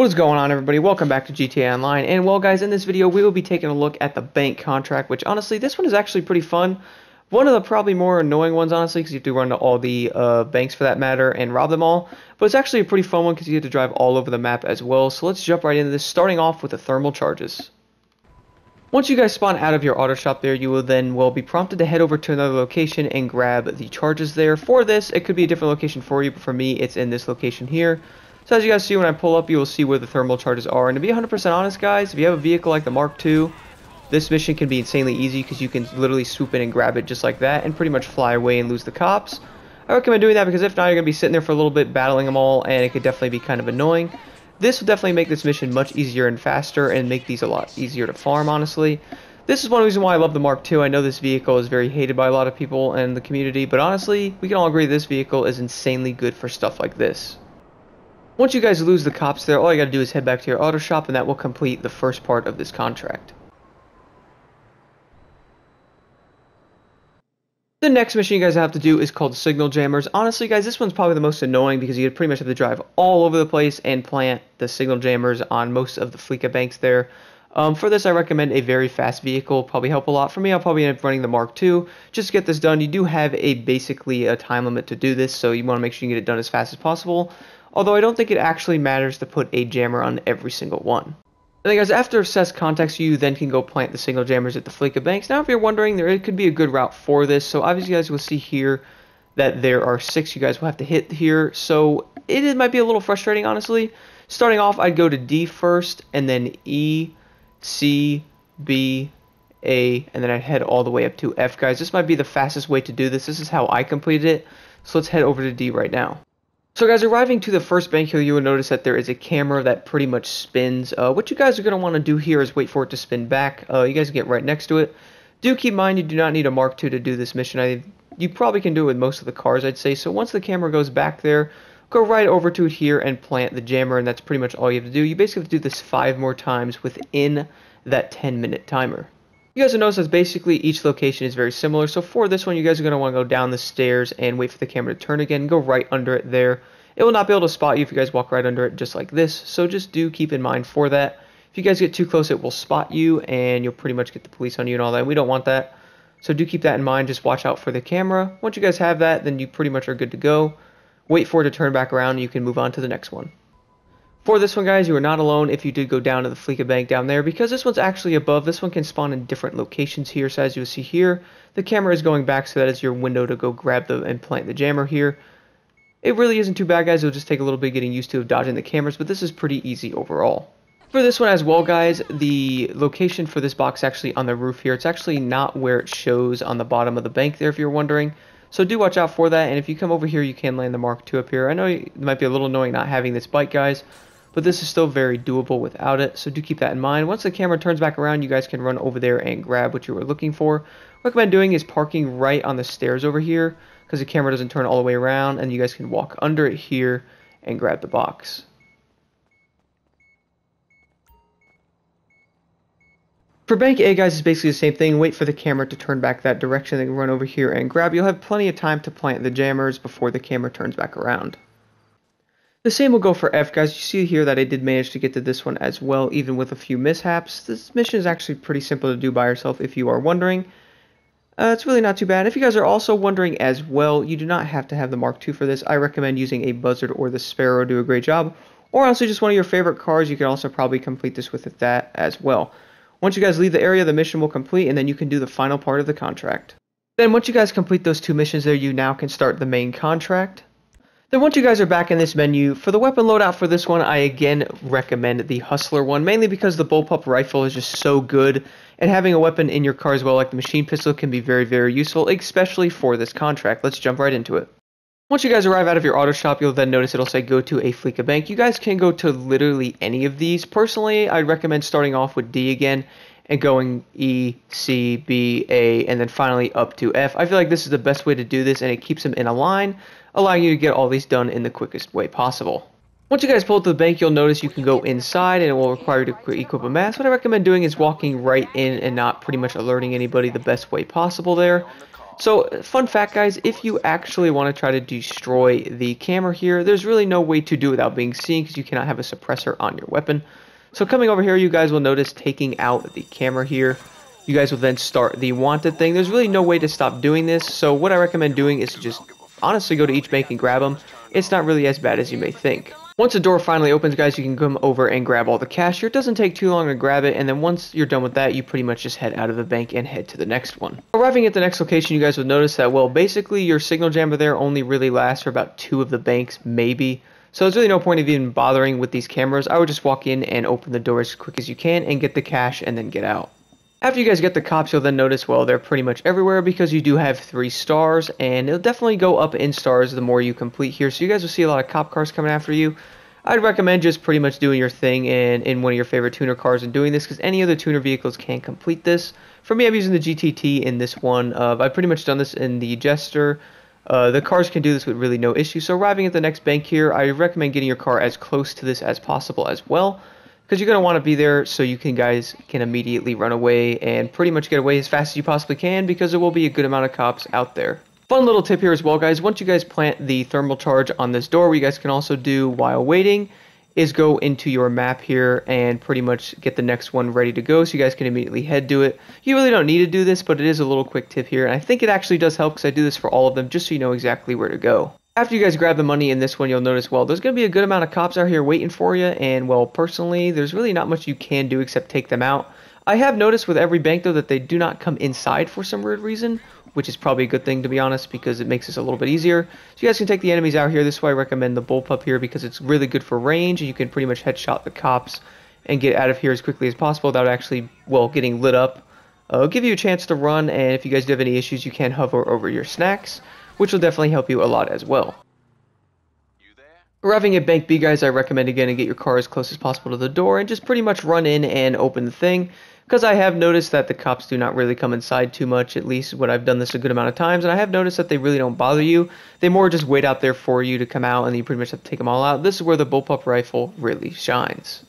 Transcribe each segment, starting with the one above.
What is going on, everybody? Welcome back to GTA Online. And well, guys, in this video we will be taking a look at the bank contract, which honestly this one is actually pretty fun. One of the probably more annoying ones, honestly, because you have to run to all the banks for that matter and rob them all. But it's actually a pretty fun one because you have to drive all over the map as well. So let's jump right into this, starting off with the thermal charges. Once you guys spawn out of your auto shop there, you will then be prompted to head over to another location and grab the charges there. For this, it could be a different location for you, but for me, it's in this location here. So as you guys see, when I pull up, you will see where the thermal charges are. And to be 100% honest, guys, if you have a vehicle like the Mark II, this mission can be insanely easy because you can literally swoop in and grab it just like that and pretty much fly away and lose the cops. I recommend doing that because if not, you're going to be sitting there for a little bit battling them all, and it could definitely be kind of annoying. This will definitely make this mission much easier and faster and make these a lot easier to farm, honestly. This is one reason why I love the Mark II. I know this vehicle is very hated by a lot of people in the community, but honestly, we can all agree this vehicle is insanely good for stuff like this. Once you guys lose the cops there, all you gotta do is head back to your auto shop, and that will complete the first part of this contract. The next mission you guys have to do is called Signal Jammers. Honestly, guys, this one's probably the most annoying because you pretty much have to drive all over the place and plant the signal jammers on most of the Fleeca banks there. For this, I recommend a very fast vehicle. Probably help a lot. For me, I'll probably end up running the Mark II. Just to get this done, you do have basically a time limit to do this, so you want to make sure you get it done as fast as possible. Although I don't think it actually matters to put a jammer on every single one. And then guys, after assess context, you then can go plant the signal jammers at the Fleeca banks. Now if you're wondering, it could be a good route for this. So obviously you guys will see here that there are 6 you guys will have to hit here. So it might be a little frustrating, honestly. Starting off, I'd go to D first, and then E, C, B, A, and then I'd head all the way up to F, guys. This might be the fastest way to do this. This is how I completed it. So let's head over to D right now. So guys, arriving to the first bank here, you will notice that there is a camera that pretty much spins. What you guys are going to want to do here is wait for it to spin back. You guys get right next to it. Do keep in mind you do not need a Mark II to do this mission. You probably can do it with most of the cars, I'd say. So once the camera goes back there, go right over to it here and plant the jammer, and that's pretty much all you have to do. You basically have to do this 5 more times within that 10-minute timer. You guys will notice that basically each location is very similar. So for this one, you guys are going to want to go down the stairs and wait for the camera to turn again. Go right under it there. It will not be able to spot you if you guys walk right under it just like this. So just do keep in mind for that. If you guys get too close, it will spot you and you'll pretty much get the police on you and all that. We don't want that. So do keep that in mind. Just watch out for the camera. Once you guys have that, then you pretty much are good to go. Wait for it to turn back around and you can move on to the next one. For this one, guys, you are not alone if you did go down to the Fleeca bank down there, because this one's actually above. This one can spawn in different locations here. So as you see here, the camera is going back, so that is your window to go grab and plant the jammer here. It really isn't too bad, guys. It'll just take a little bit getting used to of dodging the cameras, but this is pretty easy overall. For this one as well, guys, the location for this box is actually on the roof here. It's actually not where it shows on the bottom of the bank there, if you're wondering. So do watch out for that, and if you come over here, you can land the Mark II up here. I know it might be a little annoying not having this bike, guys, but this is still very doable without it, so do keep that in mind. Once the camera turns back around, you guys can run over there and grab what you were looking for. What I recommend doing is parking right on the stairs over here, because the camera doesn't turn all the way around, and you guys can walk under it here and grab the box. For Bank A, guys, it's basically the same thing. Wait for the camera to turn back that direction, then run over here and grab. You'll have plenty of time to plant the jammers before the camera turns back around. The same will go for F, guys. You see here that I did manage to get to this one as well, even with a few mishaps. This mission is actually pretty simple to do by yourself if you are wondering. It's really not too bad. If you guys are also wondering as well, you do not have to have the Mark II for this. I recommend using a Buzzard or the Sparrow, do a great job. Or honestly, just one of your favorite cars. You can also probably complete this with that as well. Once you guys leave the area, the mission will complete, and then you can do the final part of the contract. Then once you guys complete those 2 missions there, you now can start the main contract. Then once you guys are back in this menu, for the weapon loadout for this one, I again recommend the Hustler one, mainly because the bullpup rifle is just so good, and having a weapon in your car as well, like the machine pistol, can be very, very useful, especially for this contract. Let's jump right into it. Once you guys arrive out of your auto shop, you'll then notice it'll say go to a Fleeca bank. You guys can go to literally any of these. Personally, I'd recommend starting off with D again and going E, C, B, A, and then finally up to F. I feel like this is the best way to do this, and it keeps them in a line, allowing you to get all these done in the quickest way possible. Once you guys pull up to the bank, you'll notice you can go inside, and it will require you to equip a mask. What I recommend doing is walking right in and not pretty much alerting anybody the best way possible there. So, fun fact guys, if you actually want to try to destroy the camera here, there's really no way to do it without being seen because you cannot have a suppressor on your weapon. So coming over here, you guys will notice taking out the camera here. You guys will then start the wanted thing. There's really no way to stop doing this, so what I recommend doing is to just honestly go to each bank and grab them. It's not really as bad as you may think. Once the door finally opens, guys, you can come over and grab all the cash here. It doesn't take too long to grab it, and then once you're done with that, you pretty much just head out of the bank and head to the next one. Arriving at the next location, you guys will notice that, well, basically your signal jammer there only really lasts for about 2 of the banks, maybe. So there's really no point of even bothering with these cameras. I would just walk in and open the door as quick as you can and get the cash and then get out. After you guys get the cops, you'll then notice, well, they're pretty much everywhere because you do have 3 stars, and it'll definitely go up in stars the more you complete here. So you guys will see a lot of cop cars coming after you. I'd recommend just pretty much doing your thing in one of your favorite tuner cars and doing this because any other tuner vehicles can complete this. For me, I'm using the GTT in this one. I've pretty much done this in the Jester. The cars can do this with really no issue. So arriving at the next bank here, I recommend getting your car as close to this as possible as well, because you're going to want to be there so you guys can immediately run away and pretty much get away as fast as you possibly can, because there will be a good amount of cops out there. Fun little tip here as well, guys. Once you guys plant the thermal charge on this door, what you guys can also do while waiting is go into your map here and pretty much get the next one ready to go so you guys can immediately head to it. You really don't need to do this, but it is a little quick tip here, and I think it actually does help because I do this for all of them just so you know exactly where to go. After you guys grab the money in this one, you'll notice, well, there's going to be a good amount of cops out here waiting for you, and, well, personally, there's really not much you can do except take them out. I have noticed with every bank, though, that they do not come inside for some weird reason, which is probably a good thing, to be honest, because it makes this a little bit easier. So you guys can take the enemies out here. This is why I recommend the bullpup here, because it's really good for range, and you can pretty much headshot the cops and get out of here as quickly as possible without actually, well, getting lit up. It'll give you a chance to run, and if you guys do have any issues, you can hover over your snacks, which will definitely help you a lot as well. Arriving at Bank B, guys, I recommend again to get your car as close as possible to the door and just pretty much run in and open the thing, because I have noticed that the cops do not really come inside too much, at least when I've done this a good amount of times, and I have noticed that they really don't bother you. They more just wait out there for you to come out, and you pretty much have to take them all out. This is where the bullpup rifle really shines.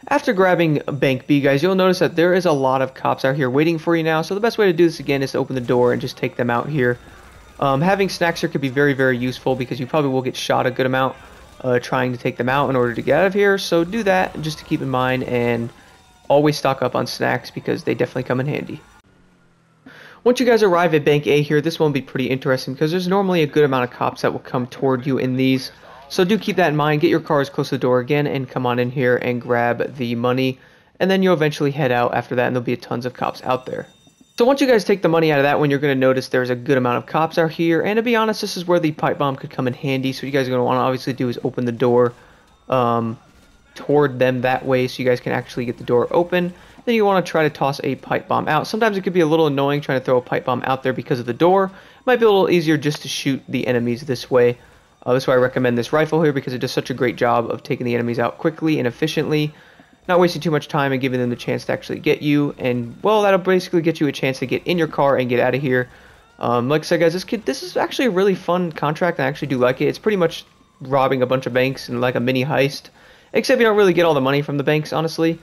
After grabbing Bank B, guys, you'll notice that there is a lot of cops out here waiting for you now, so the best way to do this again is to open the door and just take them out here. Having snacks here could be very, very useful because you probably will get shot a good amount trying to take them out in order to get out of here. So do that just to keep in mind, and always stock up on snacks because they definitely come in handy. Once you guys arrive at Bank A here, this one will be pretty interesting because there's normally a good amount of cops that will come toward you in these. So do keep that in mind. Get your car as close to the door again and come on in here and grab the money. And then you'll eventually head out after that, and there'll be tons of cops out there. So once you guys take the money out of that one, you're going to notice there's a good amount of cops out here. And to be honest, this is where the pipe bomb could come in handy. So what you guys are going to want to obviously do is open the door toward them that way so you guys can actually get the door open. Then you want to try to toss a pipe bomb out. Sometimes it could be a little annoying trying to throw a pipe bomb out there because of the door. It might be a little easier just to shoot the enemies this way. That's why I recommend this rifle here, because it does such a great job of taking the enemies out quickly and efficiently, not wasting too much time and giving them the chance to actually get you. And, well, that'll basically get you a chance to get in your car and get out of here. Like I said, guys, this is actually a really fun contract. I actually do like it. It's pretty much robbing a bunch of banks and like a mini heist, except you don't really get all the money from the banks, honestly.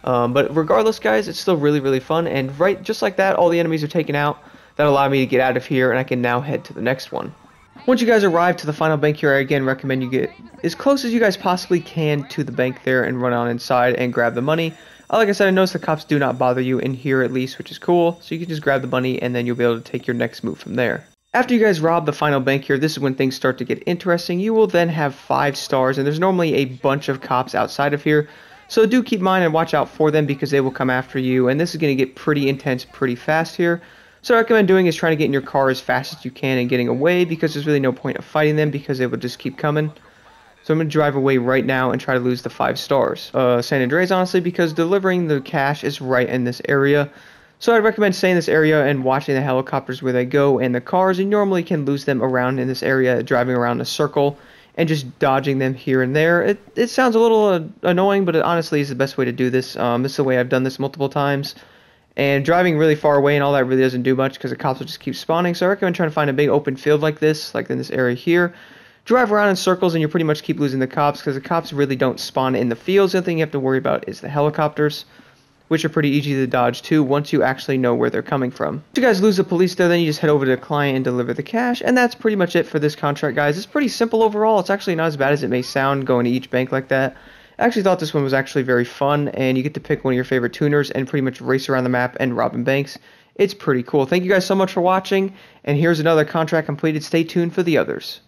But regardless, guys, it's still really, really fun. And right, just like that, all the enemies are taken out. That'll allow me to get out of here, and I can now head to the next one. Once you guys arrive to the final bank here, I again recommend you get as close as you guys possibly can to the bank there and run on inside and grab the money. Like I said, I noticed the cops do not bother you in here at least, which is cool. So you can just grab the money and then you'll be able to take your next move from there. After you guys rob the final bank here, this is when things start to get interesting. You will then have 5 stars, and there's normally a bunch of cops outside of here. So do keep in mind and watch out for them because they will come after you, and this is going to get pretty intense pretty fast here. So what I recommend doing is trying to get in your car as fast as you can and getting away, because there's really no point of fighting them because they will just keep coming. So I'm going to drive away right now and try to lose the 5 stars. San Andreas, honestly, because delivering the cash is right in this area. So I'd recommend staying in this area and watching the helicopters where they go and the cars. You normally can lose them around in this area, driving around in a circle and just dodging them here and there. It sounds a little annoying, but it honestly is the best way to do this. This is the way I've done this multiple times. And driving really far away and all that really doesn't do much because the cops will just keep spawning. So I recommend trying to find a big open field like this, like in this area here. Drive around in circles and you pretty much keep losing the cops because the cops really don't spawn in the fields. The only thing you have to worry about is the helicopters. which are pretty easy to dodge too once you actually know where they're coming from. Once you guys lose the police though, then you just head over to the client and deliver the cash, and that's pretty much it for this contract, guys. It's pretty simple overall. It's actually not as bad as it may sound going to each bank like that. I actually thought this one was actually very fun, and you get to pick one of your favorite tuners and pretty much race around the map and robbing banks. It's pretty cool. Thank you guys so much for watching, and here's another contract completed. Stay tuned for the others.